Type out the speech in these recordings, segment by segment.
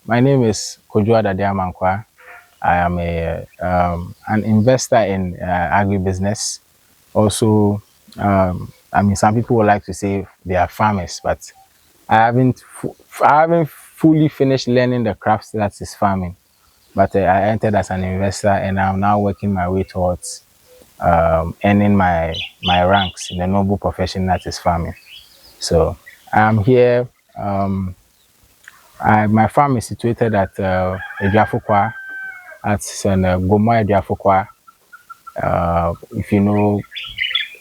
My name is Kojua Dadiamankwa. I am an investor in agribusiness. Also, some people would like to say they are farmers, but I haven't fully finished learning the craft that is farming. But I entered as an investor, and I'm now working my way towards earning my ranks in the noble profession that is farming. So I'm here. My farm is situated at Ediafokwa, at Goma Ediafokwa. If you know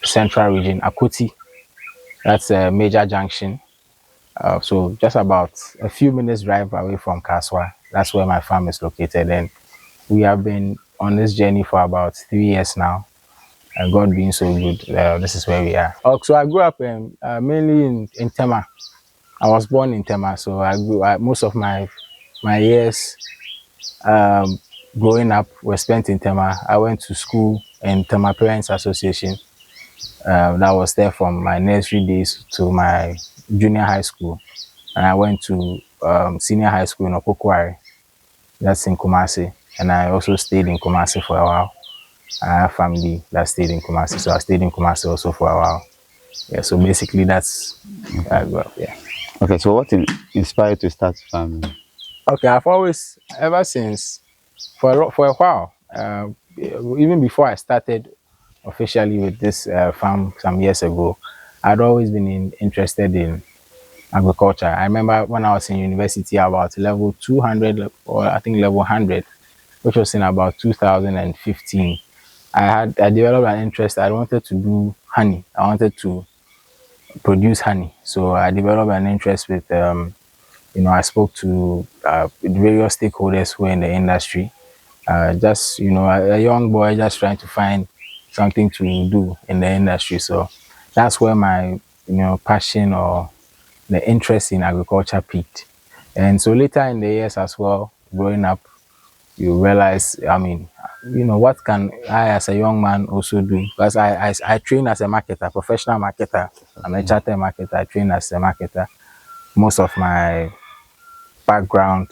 Central Region, Akuti, that's a major junction. So just about a few minutes drive away from Kaswa. That's where my farm is located, and we have been on this journey for about 3 years now. And God being so good, this is where we are. So I grew up mainly in Tema. I was born in Tema, so most of my years growing up were spent in Tema. I went to school in Tema Parents Association. That was there from my nursery days to my junior high school. And I went to senior high school in Opokwari. That's in Kumasi. And I also stayed in Kumasi for a while. I have family that stayed in Kumasi, so I stayed in Kumasi also for a while. Yeah, so basically that's where I grew up, yeah. Okay, so what inspired you to start farming? Okay, I've always, ever since, for a while, even before I started officially with this farm some years ago, I'd always been interested in agriculture. I remember when I was in university about level 200 or I think level 100, which was in about 2015. I developed an interest. I wanted to do honey. I wanted to produce honey. So I developed an interest with I spoke to various stakeholders who were in the industry. Just a young boy just trying to find something to do in the industry. So that's where my passion or the interest in agriculture peaked. And so later in the years as well, growing up, you realize, what can I as a young man also do? Because I train as a marketer, professional marketer. I'm a chartered marketer. I train as a marketer. Most of my background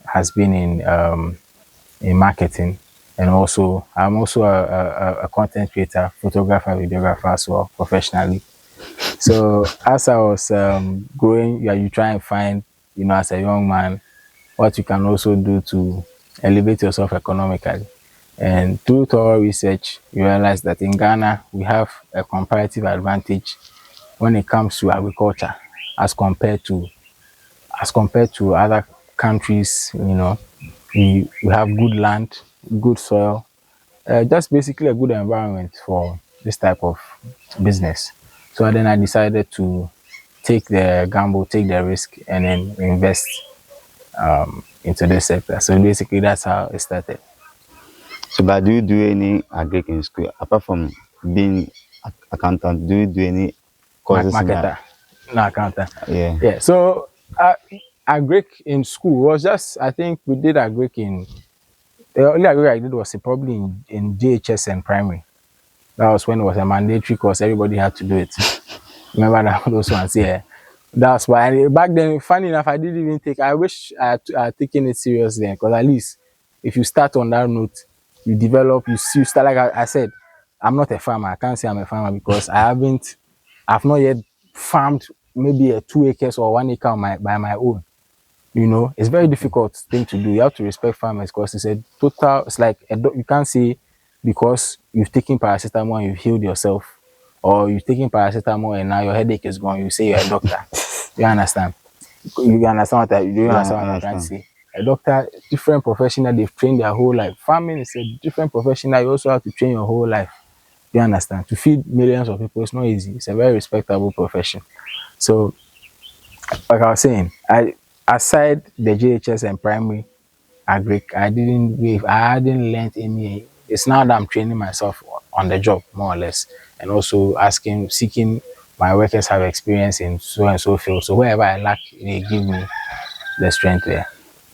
has been in marketing, and also I'm also a content creator, photographer, videographer as well, professionally. So as I was growing, you try and find, as a young man, what you can also do to elevate yourself economically. And through thorough research, you realize that in Ghana, we have a comparative advantage when it comes to agriculture as compared to other countries. We have good land, good soil, just basically a good environment for this type of business. So then I decided to take the gamble, take the risk, and then invest into this sector. So basically, that's how it started. So, but do you do any agric in school apart from being accountant? Do you do any courses in that? Marketer, no accountant. Yeah. Yeah. So agric in school was just, I think we did agric in, the only agric I did was probably in JHS and primary. That was when it was a mandatory course. Everybody had to do it. Remember that those ones? Yeah. That's why. And back then, funny enough, I didn't even take. I wish I had taken it seriously, because at least if you start on that note, you develop. You start, like I said. I'm not a farmer. I can't say I'm a farmer because I've not yet farmed maybe a 2 acres or 1 acre by my own. It's very difficult thing to do. You have to respect farmers because it's a total. It's like you can't say because you've taken paracetamol and you've healed yourself, or you've taken paracetamol and now your headache is gone. You say you're a doctor. You understand? You understand what you understand what I'm trying to say? A doctor, different profession that they've trained their whole life. Farming is a different profession that you also have to train your whole life. You understand? To feed millions of people, it's not easy. It's a very respectable profession. So, like I was saying, aside the JHS and primary agric, I hadn't learned any. It's now that I'm training myself on the job, more or less, and also seeking my workers have experience in so and so field. So wherever I lack, they give me the strength there.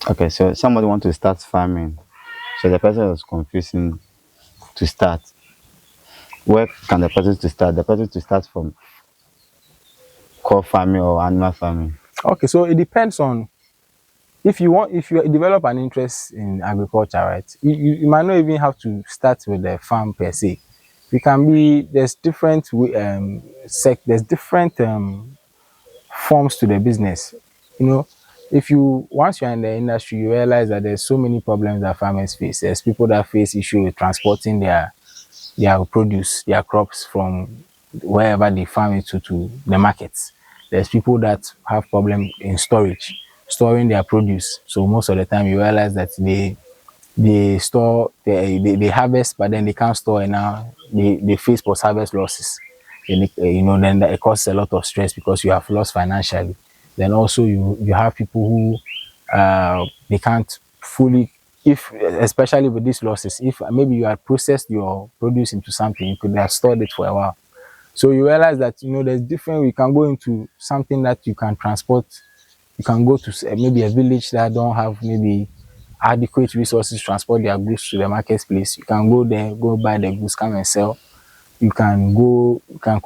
Okay, so somebody want to start farming. So the person was confusing to start. Where can the person to start? The person to start from crop farming or animal farming. Okay, so it depends on if you develop an interest in agriculture, right, you might not even have to start with the farm per se. You can be there's different there's different forms to the business. You know, if you once you're in the industry, you realize that there's so many problems that farmers face. There's people that face issue with transporting their produce, their crops from wherever they farm it to the markets. There's people that have problem in storage, storing their produce. So most of the time you realize that they store they harvest but then they can't store, and now they face post harvest losses. And you know, then it causes a lot of stress because you have lost financially. Then also you have people who they can't fully, if especially with these losses, if maybe you had processed your produce into something, you could have stored it for a while. So you realize that, you know, there's different, we can go into something that you can transport. You can go to maybe a village that don't have maybe adequate resources to transport their goods to the marketplace. You can go there, go buy the goods, come and sell. You can go, you can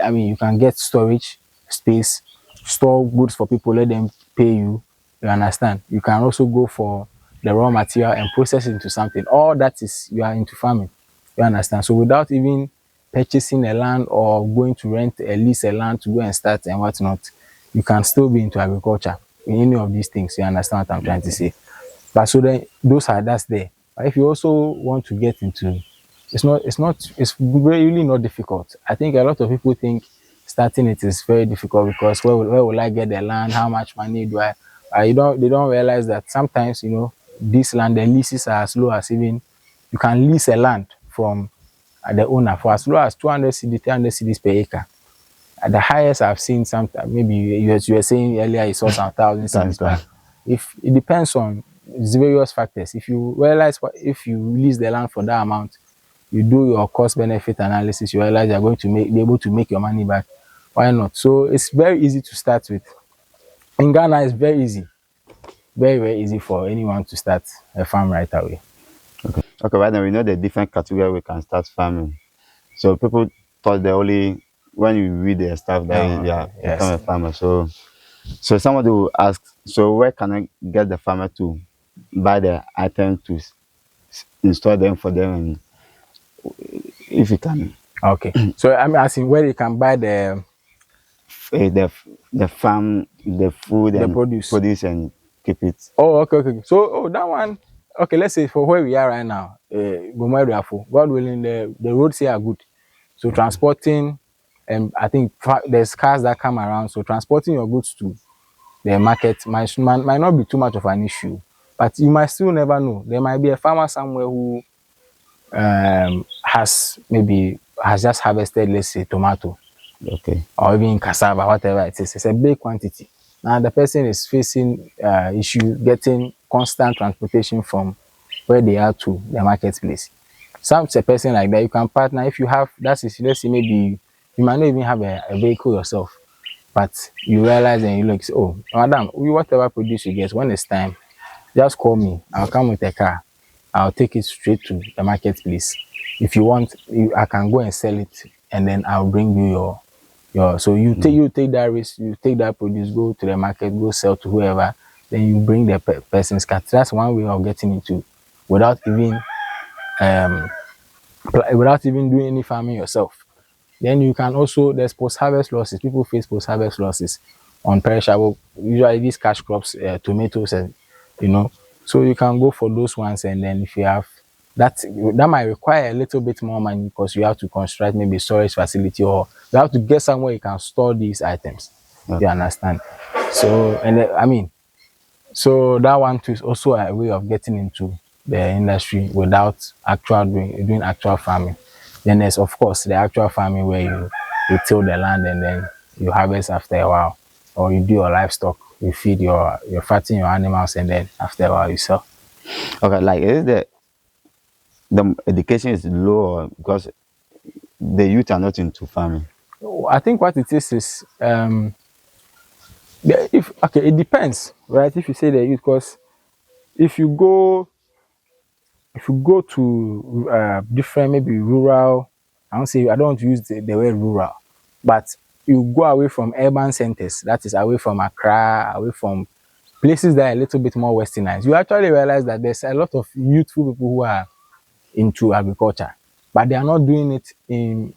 I mean you can get storage space, store goods for people, let them pay you. You understand? You can also go for the raw material and process it into something. All that is, you are into farming. You understand? So without even purchasing a land or going to rent a lease a land to go and start and whatnot, you can still be into agriculture in any of these things. You understand what I'm trying to say? But so then those are that's there. But if you also want to get into, it's really not difficult. I think a lot of people think starting it is very difficult because where will I get the land? How much money do I? You don't they don't realize that sometimes, you know, this land, the leases are as low as, even you can lease a land from the owner for as low as 200 cedi, 300 cedis per acre. At the highest I've seen, some maybe you were saying earlier you saw some thousand cedis, but if it depends on various factors. If you realize if you lease the land for that amount, you do your cost benefit analysis, you realize you're going to be able to make your money back. Why not? So it's very easy to start with. In Ghana, it's very easy, very very easy for anyone to start a farm right away. Okay, right now we know the different category we can start farming. So people thought they only when you read their stuff that Oh, yeah, okay. become Yes. a farmer. So somebody will ask, so where can I get the farmer to buy the item to install them for them, and if you can Okay. So I'm asking where you can buy the the farm the food and produce. produce and keep it. Oh, okay, okay. So, oh, that one. Okay, let's say for where we are right now, Gomariafo, God willing, the roads here are good. So transporting, and I think there's cars that come around. So transporting your goods to the market might not be too much of an issue, but you might still never know. There might be a farmer somewhere who has just harvested, let's say, tomato Okay. or even cassava, whatever it is. It's a big quantity. Now the person is facing issue getting constant transportation from where they are to the marketplace. Some a person like that, you can partner if you have that is, let's say maybe you might not even have a vehicle yourself, but you realize and you look, oh madam, whatever produce you get, when it's time, just call me. I'll come with a car. I'll take it straight to the marketplace. If you want, I can go and sell it, and then I'll bring you your. So you take that risk, you take that produce, go to the market, go sell to whoever. Then you bring the person's car. That's one way of getting into, without even um without even doing any farming yourself. Then you can also, there's post harvest losses. People face post harvest losses on perishable, usually these cash crops, tomatoes, and you know. So you can go for those ones, and then if you have that, that might require a little bit more money because you have to construct maybe storage facility, or you have to get somewhere you can store these items. You Okay. understand? So and I mean, so that one too is also a way of getting into the industry without actual doing actual farming. Then there's of course the actual farming where you till the land and then you harvest after a while, or you do your livestock, you feed you fatten your animals, and then after a while you sell. Okay, like is the education is low because the youth are not into farming. I think what it is if okay, it depends, right? If you say the youth, because if you go if you go to different maybe rural, I don't want to use the word rural, but you go away from urban centers, that is away from Accra, away from places that are a little bit more westernized, you actually realize that there's a lot of youthful people who are into agriculture, but they are not doing it in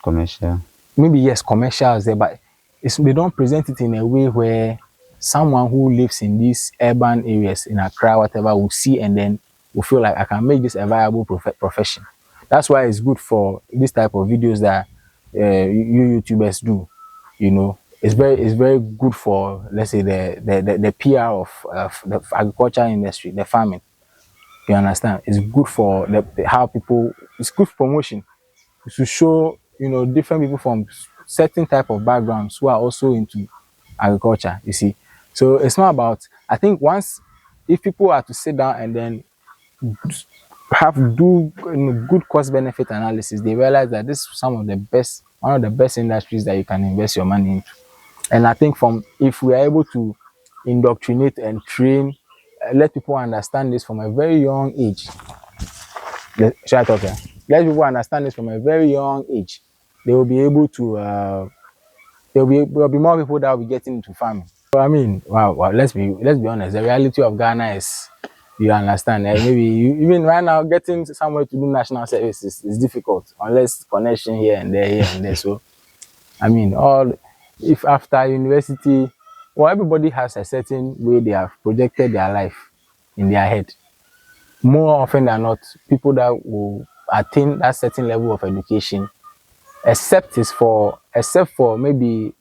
Commercial. maybe yes commercials there, but they don't present it in a way where someone who lives in these urban areas in Accra, whatever, will see and then will feel like I can make this a viable profession. That's why it's good for this type of videos that you YouTubers do. You know, it's very good for, let's say, the PR of the agriculture industry, the farming. You understand? It's good for how people. It's good promotion to show, you know, different people from certain type of backgrounds who are also into agriculture. You see, so it's not about. I think once, if people are to sit down and then do, you know, good cost benefit analysis, they realize that this is one of the best industries that you can invest your money into. And I think from if we are able to indoctrinate and train, let people understand this from a very young age. Should I talk here? Let people understand this from a very young age. They will be able to. There will be more people that will be getting into farming. So I mean, wow. Let's be honest. The reality of Ghana is, you understand. Maybe even right now, getting somewhere to do national service is difficult unless connection here and there. So I mean, if after university, well, everybody has a certain way they have projected their life in their head. More often than not, people that will attain that certain level of education, except for maybe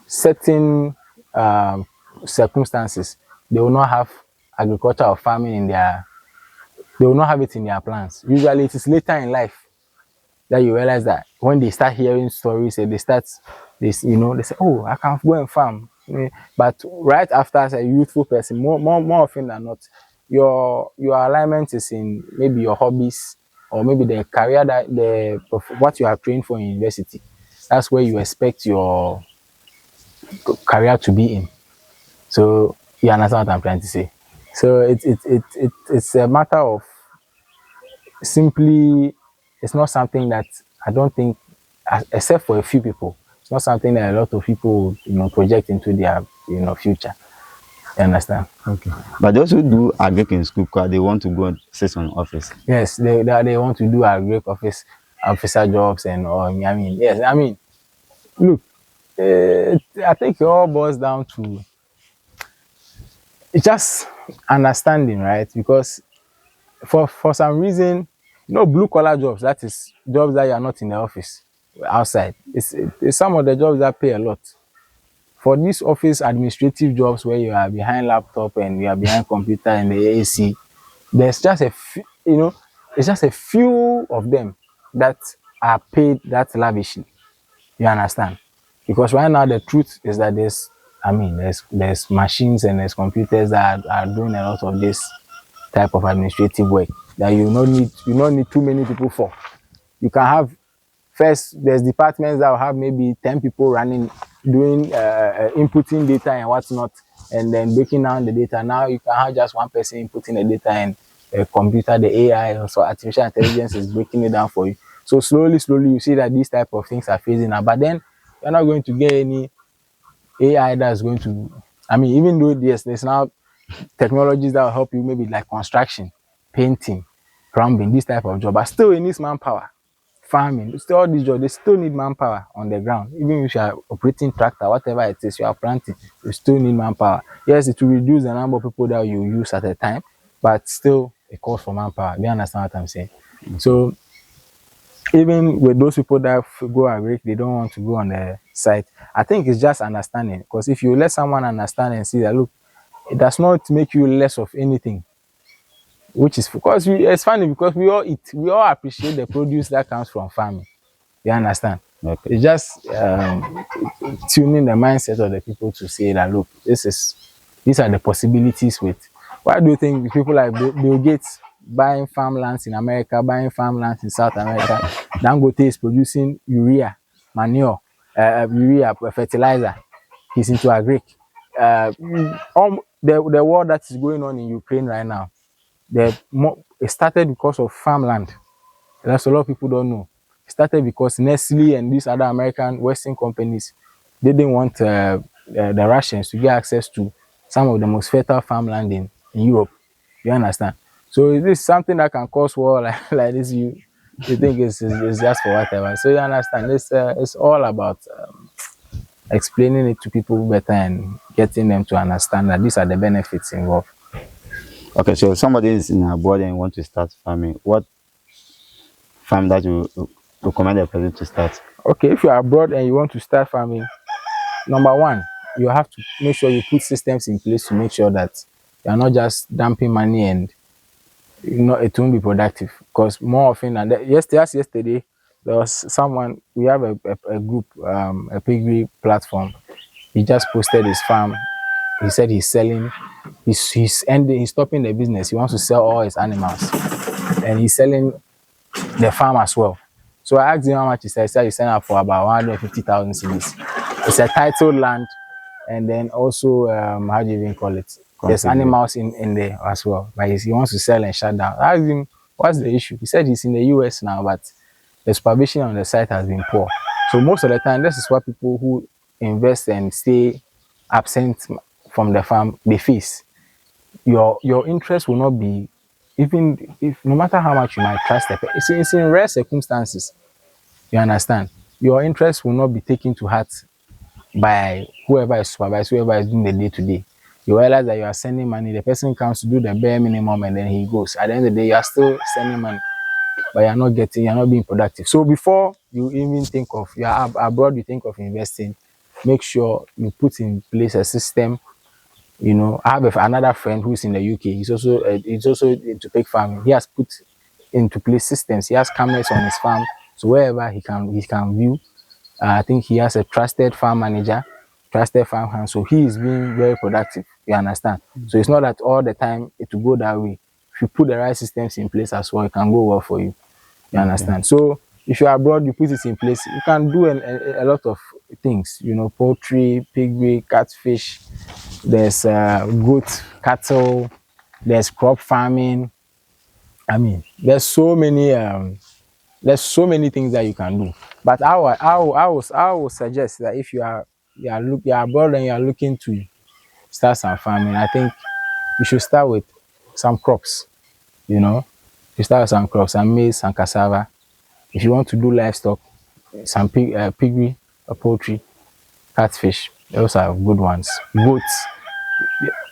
certain circumstances, they will not have agriculture or farming they will not have it in their plans. Usually it is later in life that you realize that when they start hearing stories and they say, oh, I can go and farm. But right after, as a youthful person, more often than not, your alignment is in maybe your hobbies, or maybe the career what you are trained for in university. That's where you expect your career to be in. So you understand what I'm trying to say. So it's a matter of simply, it's not something that I don't think, except for a few people, it's not something that a lot of people, you know, project into their, you know, future. You understand? Okay. But those who do agric in school, they want to go and sit on office. Yes, they want to do agric officer jobs and all. I mean, yes, I mean, look, I think it all boils down to it's just understanding, right? Because for some reason, you know, blue collar jobs, that is jobs that you are not in the office, outside. It's some of the jobs that pay a lot. For these office administrative jobs where you are behind laptop and you are behind computer and the AC, there's just it's just a few of them that are paid that lavishly. You understand? Because right now the truth is that there's machines and there's computers that are doing a lot of this type of administrative work that you don't need too many people for. You can have, first, there's departments that will have maybe 10 people running, doing inputting data and whatnot, and then breaking down the data. Now you can have just one person inputting the data, and a computer, the AI, also artificial intelligence, is breaking it down for you. So slowly you see that these type of things are phasing out. But then you're not going to get any AI that's going to, I mean, even though there's now technologies that will help you, maybe like construction, painting, plumbing, this type of job, but still it needs manpower. Farming, still all these jobs, they still need manpower on the ground. Even if you are operating tractor, whatever it is you are planting, you still need manpower. Yes, it will reduce the number of people that you use at a time, but still it calls for manpower. Do you understand what I'm saying? So even with those people that go agric, they don't want to go on the site. I think it's just understanding, because if you let someone understand and see that, look, it does not make you less of anything, which is because it's funny because we all eat, we all appreciate the produce that comes from farming. You understand? Okay. It's just tuning the mindset of the people to say that, look, these are the possibilities with. Why do you think people like Bill Gates buying farmlands in America, buying farmlands in South America? Dangote is producing urea, manure, fertilizer. He's into agric. The war that is going on in Ukraine right now, it started because of farmland. That's a lot of people don't know. It started because Nestle and these other American Western companies didn't want the Russians to get access to some of the most fertile farmland in Europe. You understand? So this is something that can cause war like this. You think it's just for whatever. So you understand? It's all about explaining it to people better and getting them to understand that these are the benefits involved. Okay, so somebody is in abroad and want to start farming. What farm that you recommend a person to start? Okay, if you are abroad and you want to start farming, number one, you have to make sure you put systems in place to make sure that you are not just dumping money and it won't be productive. Because more often than that, yesterday there was someone, we have a group, a piggery platform. He just posted his farm. He said he's selling, he's ending, he's stopping the business. He wants to sell all his animals, and he's selling the farm as well. So I asked him how much he said. He said he's selling up for about 150,000 cedis. It's a titled land, and then also how do you even call it? There's animals in there as well, but he wants to sell and shut down. I asked him what's the issue. He said he's in the US now, but the supervision on the site has been poor. So most of the time, this is what people who invest and stay absent from the farm they face. Your interest will not be, even if no matter how much you might trust the person, it's in rare circumstances. You understand? Your interest will not be taken to heart by whoever is supervised, whoever is doing the day to day. You realize that you are sending money, the person comes to do the bare minimum and then he goes. At the end of the day, you are still sending money, but you're not being productive. So before you even think of, you are abroad, you think of investing, make sure you put in place a system. I have another friend who's in the UK. He's also into pig farming. He has put into place systems. He has cameras on his farm, so wherever he can view. I think he has a trusted farm manager, trusted farm hand, so he is being very productive. You understand? So it's not that all the time it will go that way. If you put the right systems in place as well, it can go well for you. You understand? So if you are abroad, you put it in place. You can do a lot of things. Poultry, piggery, catfish. There's goat, cattle. There's crop farming. I mean, there's so many things that you can do. But I would suggest that if you are abroad and you are looking to start some farming, I think you should start with some crops. You start with some crops, some maize, some cassava. If you want to do livestock, some piggery, poultry, catfish, those are good ones. Goats,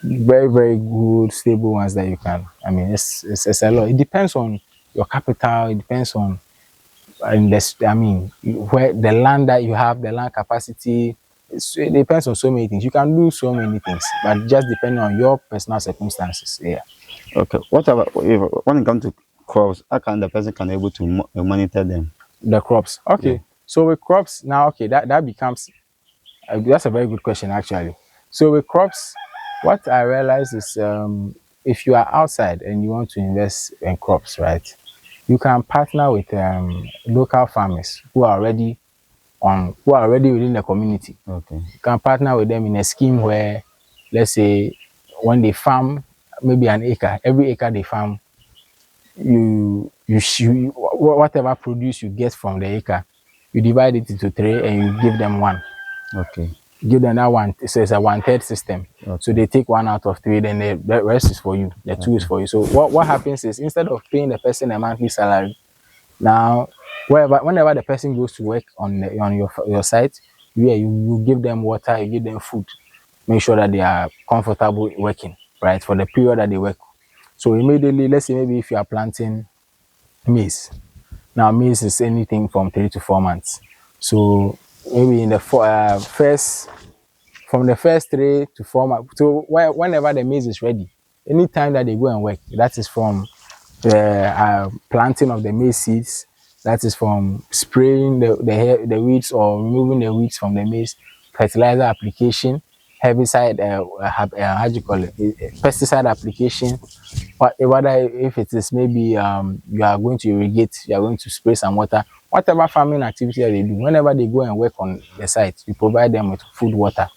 very very good stable ones that you can. I mean, it's a lot. It depends on your capital. It depends on where the land that you have, the land capacity. It depends on so many things. You can do so many things, but just depending on your personal circumstances. Yeah. Okay. What about when it comes to crops? How can the person can able to monitor them? The crops. Okay. Yeah. So with crops now, okay, that becomes that's a very good question actually. So with crops, what I realize is if you are outside and you want to invest in crops, right? You can partner with local farmers who are already within the community. Okay. You can partner with them in a scheme where, let's say, when they farm maybe an acre, every acre they farm, whatever produce you get from the acre, you divide it into three and you give them one. Okay. Give them that one. So it's a 1/3 system. Okay. So they take one out of three, then the rest is for you. The two is for you. So what happens is, instead of paying the person a monthly salary, now whenever the person goes to work on your site, you give them water, you give them food, make sure that they are comfortable working, right, for the period that they work. So immediately, let's say maybe if you are planting maize, now maize is anything from 3 to 4 months. So maybe in the from the first 3 to 4 months. So whenever the maize is ready, anytime that they go and work, that is from the planting of the maize seeds, that is from spraying the weeds or removing the weeds from the maize, fertilizer application, herbicide, how do you call it, pesticide application, whether if it is maybe you are going to irrigate, you are going to spray some water, whatever farming activity that they do, whenever they go and work on the site, you provide them with food, water,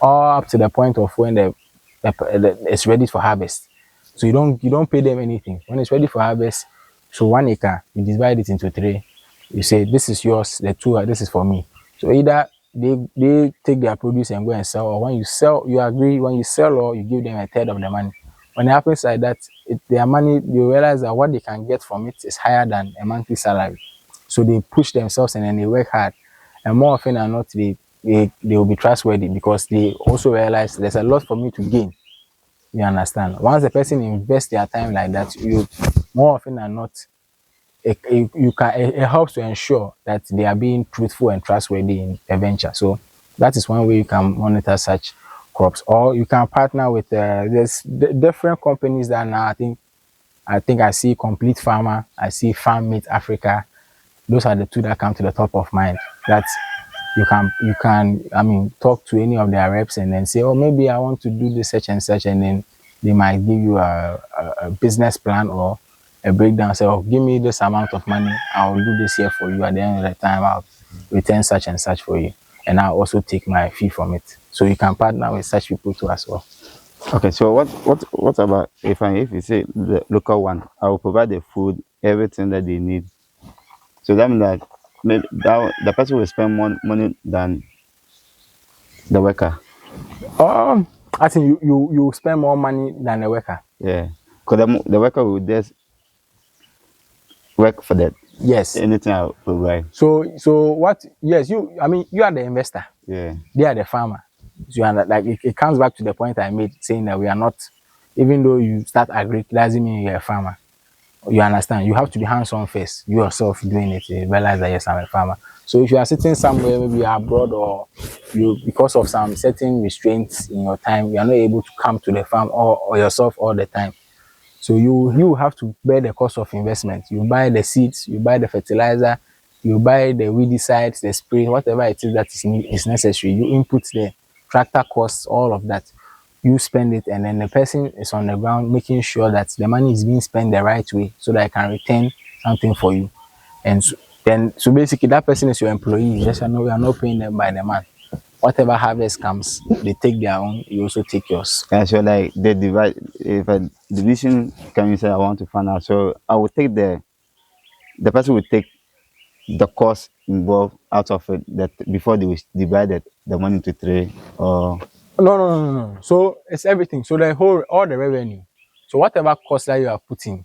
all up to the point of when it's ready for harvest. So you don't pay them anything when it's ready for harvest. So 1 acre, you divide it into three. You say this is yours, the two this is for me. So either they take their produce and go and sell, or when you sell, you agree, when you sell, or you give them a third of the money. When it happens like that, their money, you realize that what they can get from it is higher than a monthly salary. So they push themselves and then they work hard. And more often than not, they will be trustworthy because they also realize there's a lot for me to gain. You understand? Once the person invests their time like that, you more often than not, it helps to ensure that they are being truthful and trustworthy in a venture. So that is one way you can monitor such crops, or you can partner with different companies that now I think I see Complete Farmer, I see Farm Meat Africa. Those are the two that come to the top of mind. That you can I mean talk to any of their reps and then say, oh, maybe I want to do this such and such, and then they might give you a business plan or a breakdown. Say, oh, give me this amount of money, I'll do this here for you. At the end of the time, I'll return such and such for you, and I'll also take my fee from it. So you can partner with such people too as well. Okay, so what about if you say the local one, I will provide the food, everything that they need. So that means that maybe the person will spend more money than the worker. I think you spend more money than a worker. Yeah, because the worker will just work for that. Yes. Anything I provide. So what? Yes, you are the investor. Yeah. They are the farmer. So you are like it comes back to the point I made, saying that we are not, even though you start agri, doesn't mean you're a farmer. You understand? You have to be hands-on first. You yourself doing it, you realize that yes, I'm a farmer. So if you are sitting somewhere, maybe abroad, or you, because of some certain restraints in your time, you are not able to come to the farm or yourself all the time. So you have to bear the cost of investment. You buy the seeds, you buy the fertilizer, you buy the weedicides, the spray, whatever it is that is necessary. You input the tractor costs, all of that. You spend it, and then the person is on the ground making sure that the money is being spent the right way so that I can return something for you. And so basically that person is your employee. You just know you are not paying them by the month. Whatever harvest comes, they take their own, you also take yours. Yeah, so like they divide. If a division can say I want to find out, so I will take the person will take the cost involved out of it that before they will divide the money into three or No. So it's everything. So all the revenue. So whatever cost that you are putting,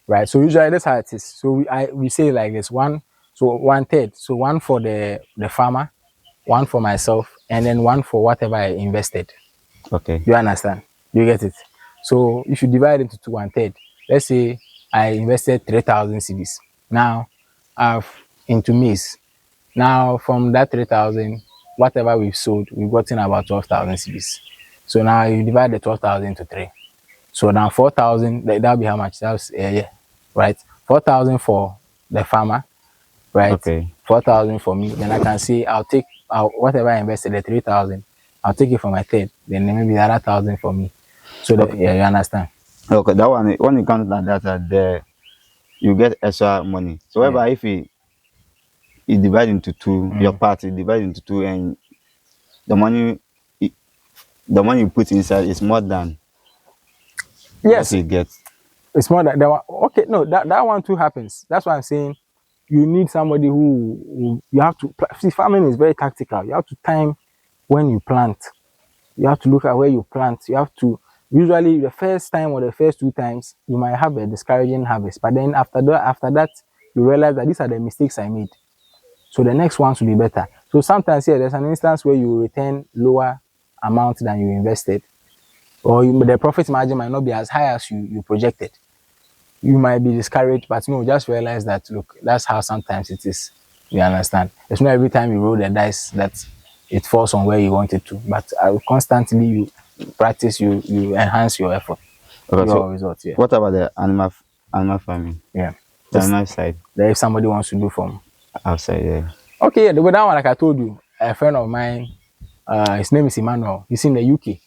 right? So usually that's how it is. So we say like this: one third. So one for the farmer, one for myself, and then one for whatever I invested. okay. You understand? You get it? So if you divide it into one third, let's say I invested 3,000 cedis. Now I've into maize. Now from that 3,000, whatever we've sold, we've gotten about 12,000 cedis. So now you divide the 12,000 into three. So now 4,000, that'll be how much? That's yeah, right? 4,000 for the farmer, right? Okay. 4,000 for me. Then I can say I'll take whatever I invested, the 3,000. I'll take it for my third. Then maybe the other 1,000 for me. So that, yeah, you understand? Okay, that one when you count like that, there you get extra money. So whereby if you divide into two, your part you divide into two, and the money the money you put inside is more than Yes, what you get. it's more that one. Okay, no, that one too happens. That's why I'm saying you need somebody who you have to. See, farming is very tactical. You have to time when you plant. You have to look at where you plant. You have to, usually the first time or the first two times you might have a discouraging harvest, but then after that you realize that these are the mistakes I made. So the next ones will be better. So sometimes there's an instance where you return lower amount than you invested, or the profit margin might not be as high as you projected. You might be discouraged, but no, just realize that look, that's how sometimes it is. You understand? It's not every time you roll the dice that it falls on where you want it to, but constantly you practice, you enhance your effort, Okay, your so results. Yeah, what about the animal farming? yeah. The animal side That if somebody wants to do from outside, yeah. okay, yeah, with that one, like I told you, a friend of mine, his name is Emmanuel. He's in the UK.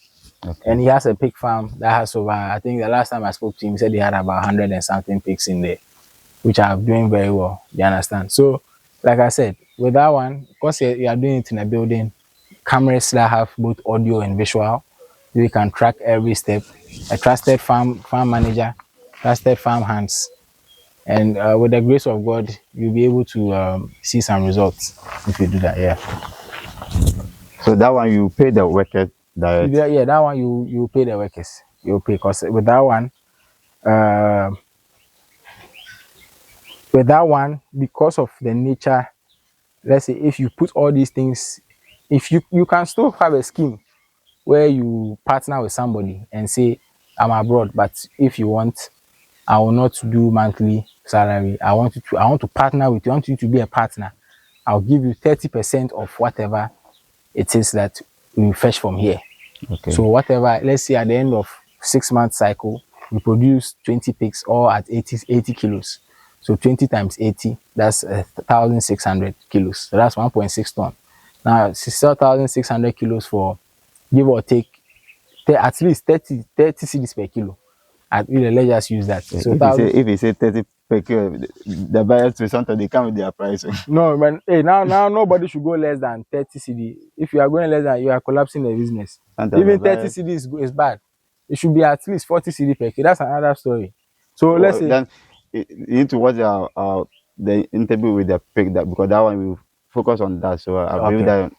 Okay. And he has a pig farm that has over, I think the last time I spoke to him, he said he had about 100 and something pigs in there, which are doing very well. You understand? So, like I said, with that one, because you are doing it in a building, cameras that have both audio and visual, you can track every step. A trusted farm manager, trusted farm hands. And with the grace of God, you'll be able to see some results if you do that. Yeah. So that one you pay the worker direct. Yeah, that one you pay the workers. You pay because uh, with that one, because of the nature, let's say if you put all these things, if you can still have a scheme where you partner with somebody and say, I'm abroad, but if you want, I will not do monthly salary. I want to partner with you. I want you to be a partner. I'll give you 30% of whatever it is that we fetch from here. Okay. So whatever, let's say at the end of 6 month cycle, we produce 20 pigs all at 80 kilos. So 20 times 80, that's 1,600 kilos. So that's 1.6 ton. Now, 1,600 kilos for give or take at least 30 cedis per kilo. Let's just use that. So if you say 30 per kilo, the buyers to sometimes they come with their price. no, man. Hey, now nobody should go less than 30 cedi. If you are going less than, you are collapsing the business. Even 30 cedi is bad. It should be at least 40 cedi per kilo. That's another story. So let's say then you need to watch the interview with the pig, that because that one will focus on that. So I believe that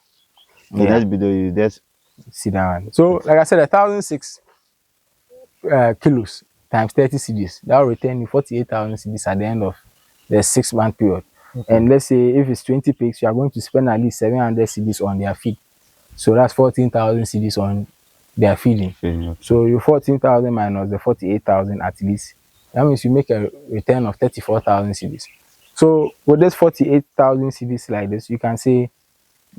the next video you just see that one. So like I said, 1,006 kilos times 30 cedis, that will return you 48,000 cedis at the end of the 6 month period. Okay. And let's say if it's 20 pigs, you are going to spend at least 700 cedis on their feed. So that's 14,000 cedis on their feeding. Okay. So your 14,000 minus the 48,000 at least, that means you make a return of 34,000 cedis. So with this 48,000 cedis like this, you can say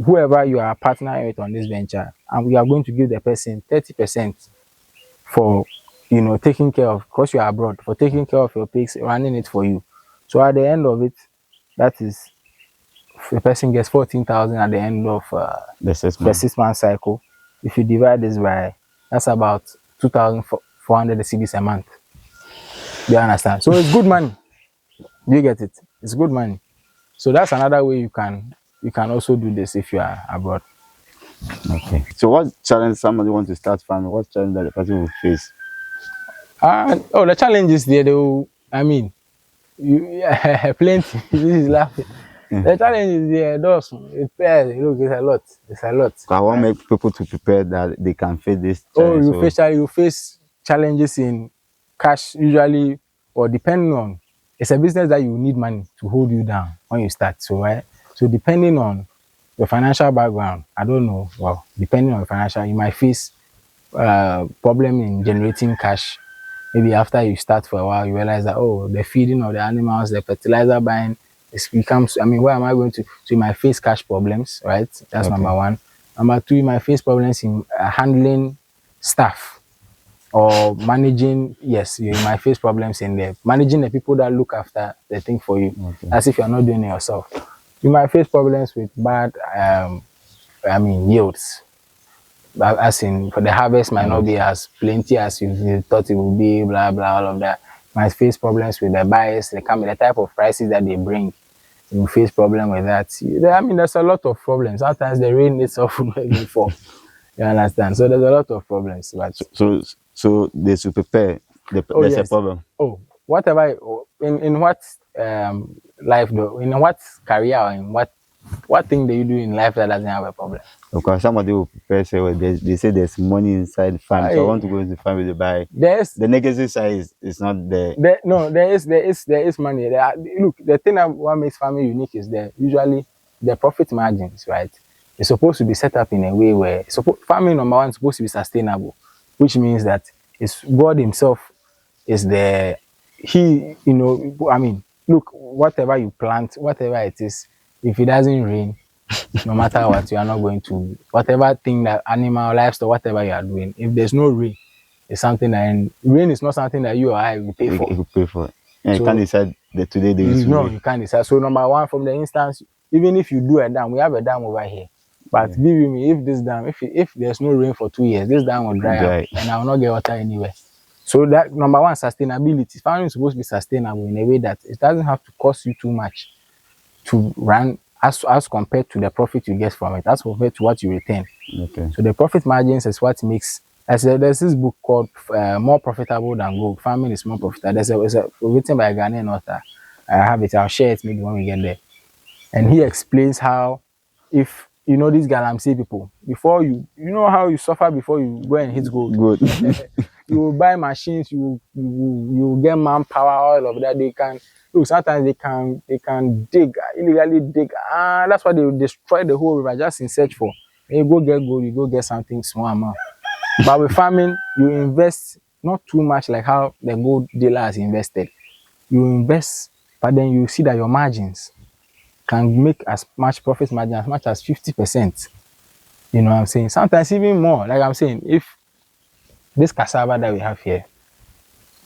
whoever you are partnering with on this venture, and we are going to give the person 30% for taking care of, because you are abroad, for taking care of your pigs, running it for you. So at the end of it, that is, the person gets 14,000 at the end of the 6 month cycle. If you divide this by, that's about 2,400 cedis a month. Do you understand? So it's good money. Do you get it? It's good money. So that's another way you can also do this if you are abroad. Okay. So what challenge somebody wants to start farming? What challenge that the person will face? The challenge is there. Plenty. This is laughing. The challenge is there. Look, it's a lot. It's a lot. I want to make people to prepare that they can face this challenge. You face challenges in cash usually, or depending on, it's a business that you need money to hold you down when you start. So depending on your financial background, I don't know. Well, depending on your financial, you might face problem in generating cash. Maybe after you start for a while, you realize that, the feeding of the animals, the fertilizer buying, it becomes, where am I going to? So you might face cash problems, right? That's okay. Number one. Number two, you might face problems in handling staff or managing. Yes, you might face problems in managing the people that look after the thing for you, as if you're not doing it yourself. You might face problems with bad, yields. As in, for the harvest might not be as plenty as you thought it would be, blah blah, all of that. You might face problems with the buyers. They come with the type of prices that they bring. You face problem with that. There's a lot of problems. Sometimes the rain itself will not even fall. You understand? So there's a lot of problems. But so they should prepare. There's a problem. Whatever in what life though, in what career, or in what thing do you do in life that doesn't have a problem? Because somebody will prepare, say, well, they say there's money inside farm, so I want to go into farm to buy. The negative side is not there. There is money. Look, the thing that what makes farming unique is usually the profit margins, right? It's supposed to be set up in a way where farming number one is supposed to be sustainable, which means that it's God Himself is look, whatever you plant, whatever it is, if it doesn't rain, no matter what, you are not going to, whatever thing that animal, livestock, whatever you are doing, if there's no rain, it's something that, and rain is not something that you or I will pay for. You pay for it. And so, you can't decide that today there is no rain. You can't decide. So number one, from the instance, even if you do a dam, we have a dam over here. But believe me, if this dam, if there's no rain for 2 years, this dam will dry up and I will not get water anywhere. So that number one, sustainability. Farming is supposed to be sustainable in a way that it doesn't have to cost you too much to run as compared to the profit you get from it, as compared to what you return. Okay. So the profit margins is what makes. There's this book called More Profitable Than Gold. Farming is more profitable. It's written by a Ghanaian author. I have it. I'll share it maybe when we get there. And he explains how if you know these galamsey people, before you know how you suffer before you go and hit gold. Good. You will buy machines, you will get manpower, all of that. They can look, sometimes they can dig, illegally dig. That's why they will destroy the whole river just in search for. When you go get gold, you go get something small amount. But with farming, you invest not too much like how the gold dealer has invested. You invest, but then you see that your margins can make as much profit margin as much as 50%. You know what I'm saying? Sometimes even more. Like I'm saying, if this cassava that we have here,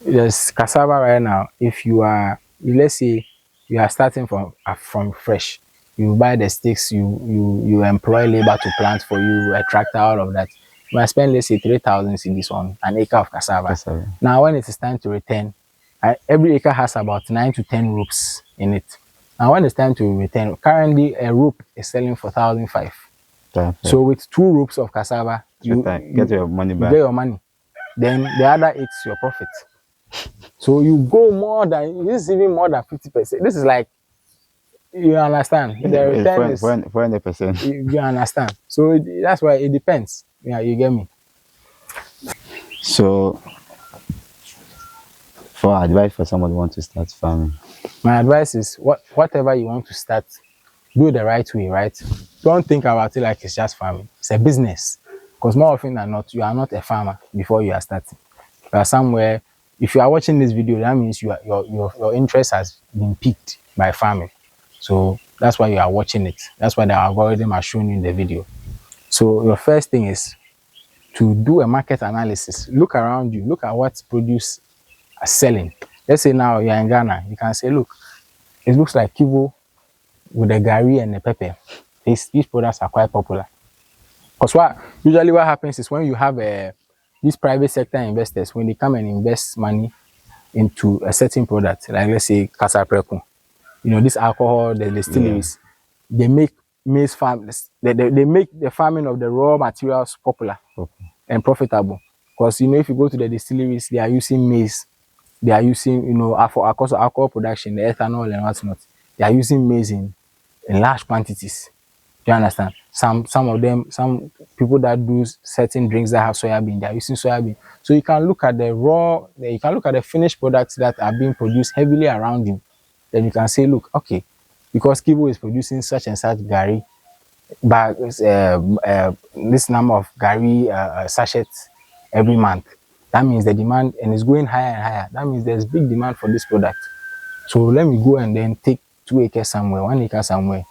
there's cassava right now. If you are, let's say, you are starting from fresh, you buy the sticks, you employ labor to plant for you, a tractor, all of that. You might spend, let's say, 3,000 cedis on an acre of cassava. Cassava. Now, when it is time to return, every acre has about 9 to 10 ropes in it. Now, when it's time to return, currently a rope is selling for 1,500. So with 2 ropes of cassava, you get your money back. Get your money. Then the other it's your profit. So you go more than, this is even more than 50%. This is like, you understand? The return is 400%. You understand? So that's why it depends. Yeah, you get me. So, for advice for someone who wants to start farming, my advice is whatever you want to start, do the right way, right? Don't think about it like it's just farming. It's a business. Because more often than not, you are not a farmer before you are starting. You are somewhere. If you are watching this video, that means your interest has been piqued by farming. So that's why you are watching it. That's why the algorithm has shown you in the video. So your first thing is to do a market analysis. Look around you. Look at what produce are selling. Let's say now you're in Ghana. You can say, look, it looks like Kivo with the gari and the pepper. These products are quite popular. Because what happens is when you have these private sector investors, when they come and invest money into a certain product, like let's say Cassava, you know, this alcohol, the distilleries, they make maize farm, they make the farming of the raw materials popular and profitable. Because you know, if you go to the distilleries, they are using maize, they are using, you know, for alcohol production, the ethanol and whatnot, they are using maize in large quantities. Do you understand? Some of them, some people that do certain drinks that have soybean, they are using soybean. So you can look at the raw, you can look at the finished products that are being produced heavily around you. Then you can say, look, okay, because Kibo is producing such and such gari, but this number of gari sachets every month, that means the demand, and it's going higher and higher. That means there's big demand for this product. So let me go and then take 2 acres somewhere, 1 acre somewhere,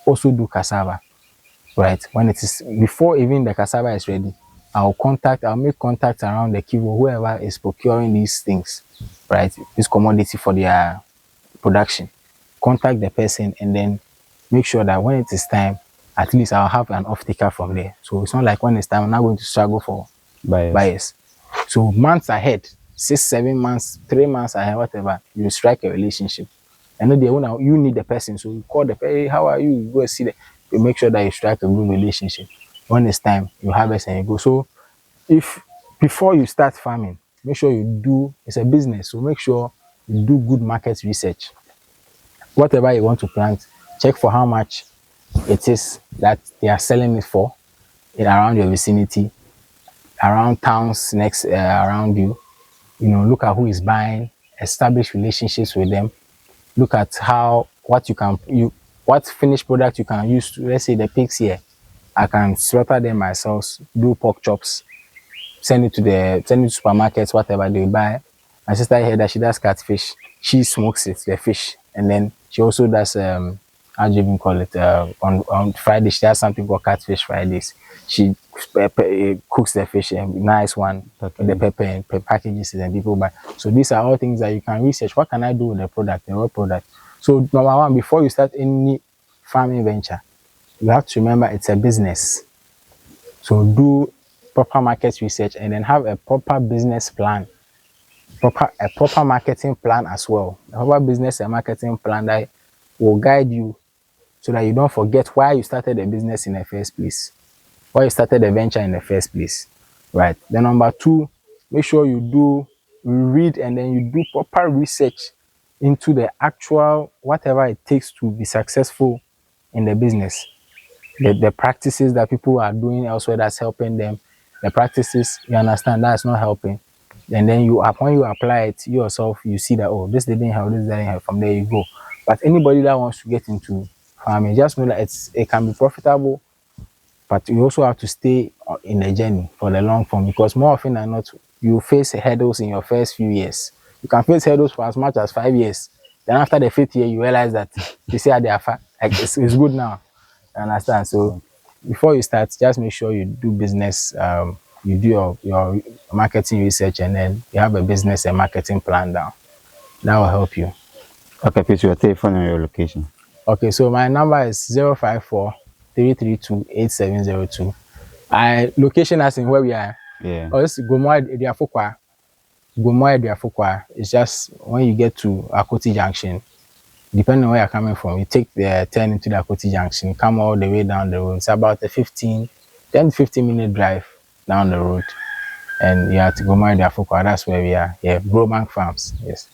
also do cassava, right? When it is, before even the cassava is ready, I'll make contact around the Kivo, whoever is procuring these things, right? This commodity for their production. Contact the person and then make sure that when it is time, at least I'll have an off-taker from there. So it's not like when it's time, I'm not going to struggle for buyers. So months ahead, 6, 7 months, 3 months ahead, whatever, you strike a relationship. And then you need the person, so you call the person, hey, how are you? You go see them. You make sure that you strike a good relationship. When it's time, you harvest and you go. So if before you start farming, make sure you do, it's a business, so make sure you do good market research. Whatever you want to plant, check for how much it is that they are selling it for around your vicinity, around towns next around you. You know, look at who is buying, establish relationships with them. Look at what finished product you can use to, let's say the pigs here, I can slaughter them myself, do pork chops, send it to supermarkets, whatever they buy. My sister here that she does catfish, she smokes it, the fish, and then she also does how do you even call it, on Friday she does something called catfish Fridays. She cooks the fish, a nice one, with the pepper and packages it and people buy. So these are all things that you can research. What can I do with the raw product? So number one, before you start any farming venture, you have to remember it's a business. So do proper market research and then have a proper business plan, a proper marketing plan as well. A proper business and marketing plan that will guide you so that you don't forget why you started the business in the first place, why you started the venture in the first place, right? Then number two, make sure you read and then you do proper research into the actual, whatever it takes to be successful in the business. the practices that people are doing elsewhere that's helping them, the practices you understand that's not helping, and then when you apply it yourself, you see that, oh, this didn't help, this didn't help. From there you go. But anybody that wants to get into farming, just know that it can be profitable, but you also have to stay in the journey for the long term, because more often than not, you face hurdles in your first few years. You can face hurdles for as much as 5 years. Then after the fifth year, you realize that they say they are like it's good now. You understand? So before you start, just make sure you do business. You do your marketing research, and then you have a business and marketing plan down. That will help you. Okay, please your telephone and your location. Okay, so my number is 054-332-8702. I location as in where we are. Yeah. Oh, this is Gomoa Ediafokwa. Gomoa Ediafokwa. It's just when you get to Akoti Junction, depending on where you're coming from, you take the turn into the Akoti Junction, come all the way down the road. It's about a 10 to 15 minute drive down the road. And you have to Gomoa Ediafokwa. That's where we are. Yeah, Brobank Farms. Yes.